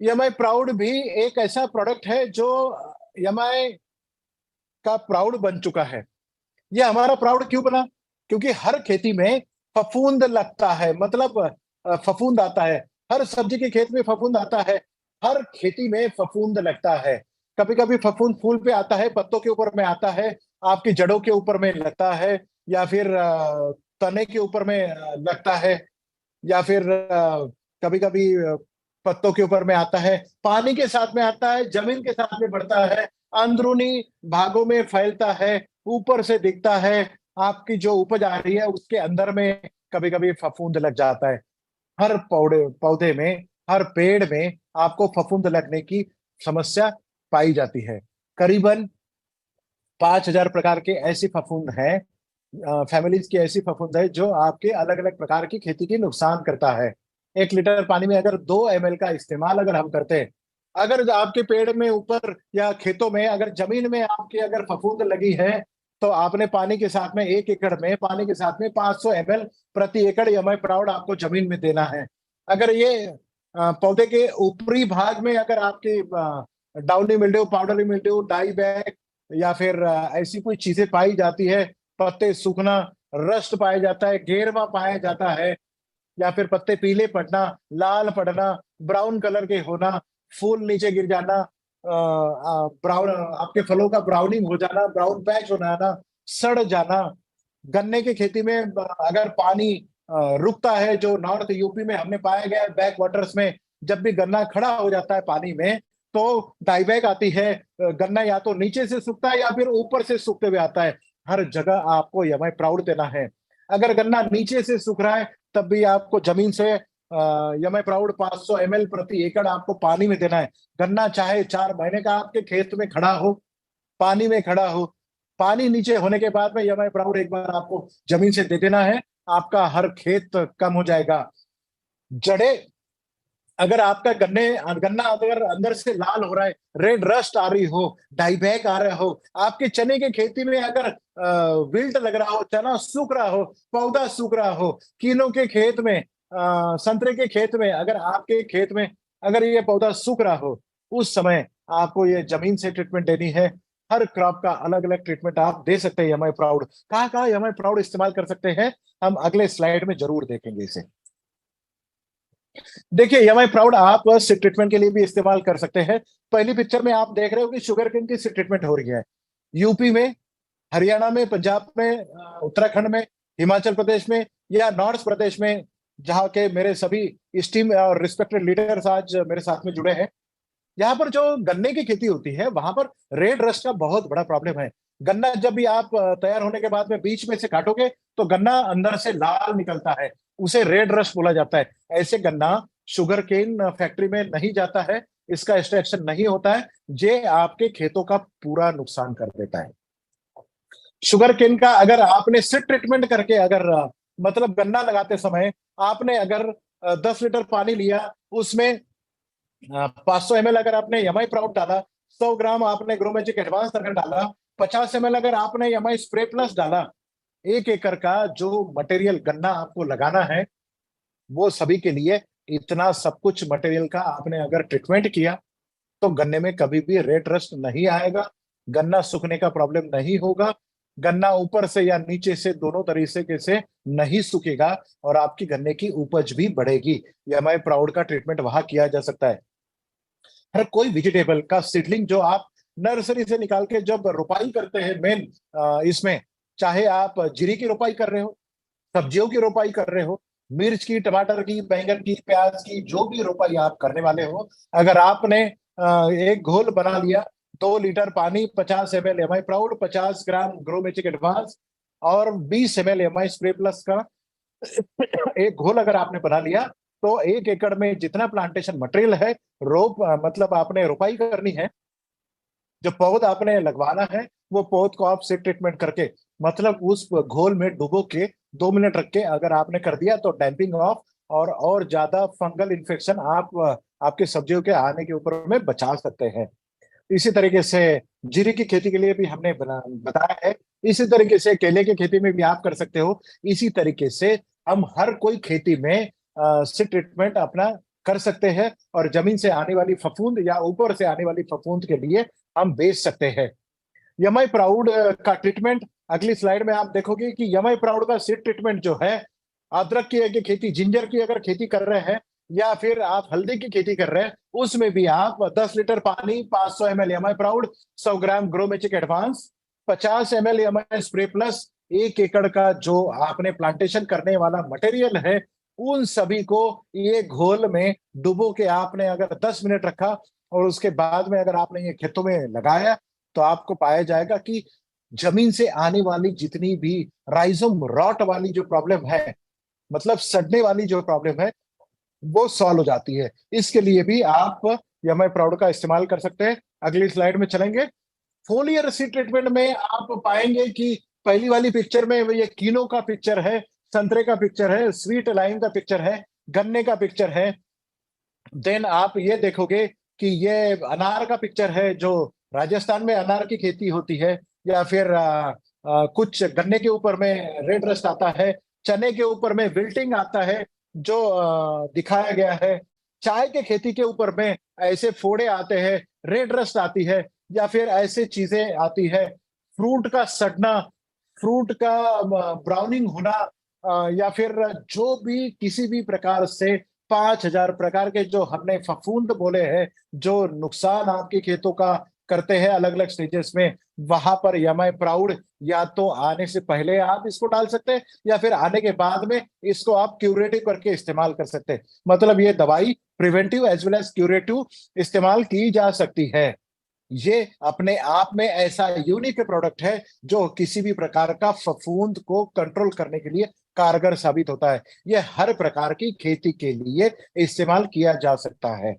MI proud भी एक ऐसा प्रोडक्ट है जो एमआई का प्राउड बन चुका है। ये हमारा प्राउड क्यों बना? क्योंकि हर खेती में फफूंद लगता है, मतलब फफूंद आता है। हर सब्जी के खेत में फफूंद आता है। हर खेती में फफूंद लगता है। कभी कभी फफूंद फूल पे आता है, पत्तों के ऊपर में आता है, आपकी जड़ों के ऊपर में लगता है, या फिर तने के ऊपर में लगता है, या फिर कभी कभी पत्तों के ऊपर में आता है, पानी के साथ में आता है, जमीन के साथ में बढ़ता है, अंदरूनी भागों में फैलता है, ऊपर से दिखता है। आपकी जो उपज आ रही है उसके अंदर में कभी कभी फफूंद लग जाता है। हर पौधे पौधे में, हर पेड़ में आपको फफूंद लगने की समस्या पाई जाती है। करीबन 5,000 प्रकार के ऐसी फफूंद है, फैमिलीज की ऐसी फफूंद है जो आपके अलग अलग प्रकार की खेती की नुकसान करता है। 1 लीटर पानी में अगर 2 ml का इस्तेमाल अगर हम करते हैं, अगर आपके पेड़ में ऊपर या खेतों में अगर जमीन में आपकी अगर फफूंद लगी है, तो आपने पानी के साथ में 1 एकड़ में पानी के साथ में 500 ml प्रति एकड़ एमआई प्राउड आपको जमीन में देना है। अगर ये पौधे के ऊपरी भाग में अगर आपकी downy mildew, powdery mildew, die back या फिर ऐसी कोई चीजें पाई जाती है, पत्ते सूखना, रस्ट पाया जाता है, घेरवा पाया जाता है, या फिर पत्ते पीले पड़ना, लाल पड़ना, ब्राउन कलर के होना, फूल नीचे गिर जाना, ब्राउन आपके फलों का ब्राउनिंग हो जाना, ब्राउन पैच हो जाना, सड़ जाना। गन्ने की खेती में अगर पानी रुकता है, जो नॉर्थ यूपी में हमने पाया गया है बैक वाटर्स में, जब भी गन्ना खड़ा हो जाता है पानी में, तो डाईबैक आती है। गन्ना या तो नीचे से सूखता है या फिर ऊपर से सूखते हुए आता है। हर जगह आपको एमआई प्राउड देना है। अगर गन्ना नीचे से सूख रहा है, तब भी आपको जमीन से एमआई प्राउड 500 ml प्रति एकड़ आपको पानी में देना है। गन्ना चाहे 4 महीने का आपके खेत में खड़ा हो, पानी में खड़ा हो, पानी नीचे होने के बाद में एमआई प्राउड एक बार आपको जमीन से दे देना है। आपका हर खेत कम हो जाएगा। जड़े, अगर आपका गन्ना अगर अंदर से लाल हो रहा है, रेड रस्ट आ रही हो, डाईबैक आ रहा हो, आपके चने की खेती में अगर विल्ट लग रहा हो, चना सूख रहा हो, पौधा सूख रहा हो, कीलों के खेत में, संतरे के खेत में, अगर आपके खेत में अगर ये पौधा सूख रहा हो, उस समय आपको ये जमीन से ट्रीटमेंट देनी है। हर क्रॉप का अलग अलग ट्रीटमेंट आप दे सकते हैं। एमआई प्राउड कहाँ कहाँ एमआई प्राउड इस्तेमाल कर सकते हैं, हम अगले स्लाइड में जरूर देखेंगे इसे। देखिए, एमआई प्राउड आप सीड ट्रीटमेंट के लिए भी इस्तेमाल कर सकते हैं। पहली पिक्चर में आप देख रहे हो कि शुगर केन की सीड ट्रीटमेंट हो रही है। यूपी में, हरियाणा में, पंजाब में, उत्तराखंड में, हिमाचल प्रदेश में या नॉर्थ प्रदेश में, जहाँ के मेरे सभी स्टीम और रिस्पेक्टेड लीडर्स आज मेरे साथ में जुड़े हैं, यहाँ पर जो गन्ने की खेती होती है वहां पर रेड रस्ट का बहुत बड़ा प्रॉब्लम है। गन्ना जब भी आप तैयार होने के बाद में बीच में से काटोगे, तो गन्ना अंदर से लाल निकलता है, उसे रेड रस्ट बोला जाता है। ऐसे गन्ना शुगर केन फैक्ट्री में नहीं जाता है, इसका एक्सट्रैक्शन नहीं होता है, जे आपके खेतों का पूरा नुकसान कर देता है। शुगर केन का अगर आपने सिट ट्रीटमेंट करके अगर मतलब गन्ना लगाते समय आपने अगर 10 लीटर पानी लिया, उसमें 500 ml अगर आपने एमआई प्राउड डाला, 100 ग्राम आपने ग्रोमेजिक एडवांस अगर डाला, 50 ml अगर आपने एमआई स्प्रे प्लस डाला, 1 एकड़ का जो मटेरियल गन्ना आपको लगाना है, वो सभी के लिए इतना सब कुछ मटेरियल का आपने अगर ट्रीटमेंट किया, तो गन्ने में कभी भी रेड रस्ट नहीं आएगा, गन्ना सूखने का प्रॉब्लम नहीं होगा, गन्ना ऊपर से या नीचे से दोनों तरीके से नहीं सूखेगा, और आपकी गन्ने की उपज भी बढ़ेगी। एमआई प्राउड का ट्रीटमेंट वहां किया जा सकता है। हर कोई वेजिटेबल का सीडलिंग जो आप नर्सरी से निकाल के जब रोपाई करते हैं, मेन इसमें चाहे आप जीरी की रोपाई कर रहे हो, सब्जियों की रोपाई कर रहे हो, मिर्च की, टमाटर की, बैंगन की, प्याज की, जो भी रोपाई आप करने वाले हो, अगर आपने एक घोल बना लिया, 2 लीटर पानी, 50 ml एमआई प्राउड, 50 ग्राम ग्रोमेजिक एडवांस और 20 ml एमआई स्प्रे प्लस का एक घोल अगर आपने बना लिया, तो 1 एकड़ में जितना प्लांटेशन मटेरियल है, मतलब आपने रोपाई करनी है, जो पौध आपने लगवाना है, वो पौध को आप सीड ट्रीटमेंट करके, मतलब उस घोल में डुबो के 2 मिनट रख के अगर आपने कर दिया, तो डैंपिंग ऑफ और ज्यादा फंगल इन्फेक्शन आप आपके सब्जियों के आने के ऊपर में बचा सकते हैं। इसी तरीके से जीरे की खेती के लिए भी हमने बताया है। इसी तरीके से केले की खेती में भी आप कर सकते हो। इसी तरीके से हम हर कोई खेती में सीड ट्रीटमेंट अपना कर सकते हैं और जमीन से आने वाली फफूंद या ऊपर से आने वाली फफूंद के लिए हम बेच सकते हैं। यमाई प्राउड का ट्रीटमेंट अगली स्लाइड में आप देखोगे कि यमाई प्राउड का सीड ट्रीटमेंट जो है, अदरक की खेती, जिंजर की अगर खेती कर रहे हैं या फिर आप हल्दी की खेती कर रहे हैं, उसमें भी आप 10 लीटर पानी, 500 ml यमाई प्राउड, 100 ग्राम ग्रोमेचिक एडवांस, 50 ml यमाई स्प्रे प्लस, 1 एकड़ का जो आपने प्लांटेशन करने वाला मटेरियल है, उन सभी को ये घोल में डुबो के आपने अगर 10 मिनट रखा और उसके बाद में अगर आपने ये खेतों में लगाया, तो आपको पाया जाएगा कि जमीन से आने वाली जितनी भी राइजोम रॉट वाली जो प्रॉब्लम है, मतलब सड़ने वाली जो प्रॉब्लम है, वो सॉल्व हो जाती है। इसके लिए भी आप यमाई प्राउड का इस्तेमाल कर सकते हैं। अगली स्लाइड में चलेंगे। फोलियर सीड ट्रीटमेंट में आप पाएंगे कि पहली वाली पिक्चर में ये कीनो का पिक्चर है, संतरे का पिक्चर है, स्वीट लाइम का पिक्चर है, गन्ने का पिक्चर है। देन आप ये देखोगे कि ये अनार का पिक्चर है, जो राजस्थान में अनार की खेती होती है, या फिर कुछ गन्ने के ऊपर में रेड रस्ट आता है, चने के ऊपर में विल्टिंग आता है जो दिखाया गया है, चाय के खेती के ऊपर में ऐसे फोड़े आते हैं, रेड रस्ट आती है, या फिर ऐसे चीजें आती है, फ्रूट का सड़ना, फ्रूट का ब्राउनिंग होना, या फिर जो भी किसी भी प्रकार से 5,000 प्रकार के जो हमने फफूंद बोले हैं, जो नुकसान आपके खेतों का करते हैं अलग अलग स्टेजेस में, वहां पर यमाई प्राउड या तो आने से पहले आप इसको डाल सकते हैं या फिर आने के बाद में इसको आप क्यूरेटिव करके इस्तेमाल कर सकते हैं। मतलब ये दवाई preventive as well as curative इस्तेमाल की जा सकती है। ये अपने आप में ऐसा यूनिक प्रोडक्ट है जो किसी भी प्रकार का फफूंद को कंट्रोल करने के लिए कारगर साबित होता है। यह हर प्रकार की खेती के लिए इस्तेमाल किया जा सकता है।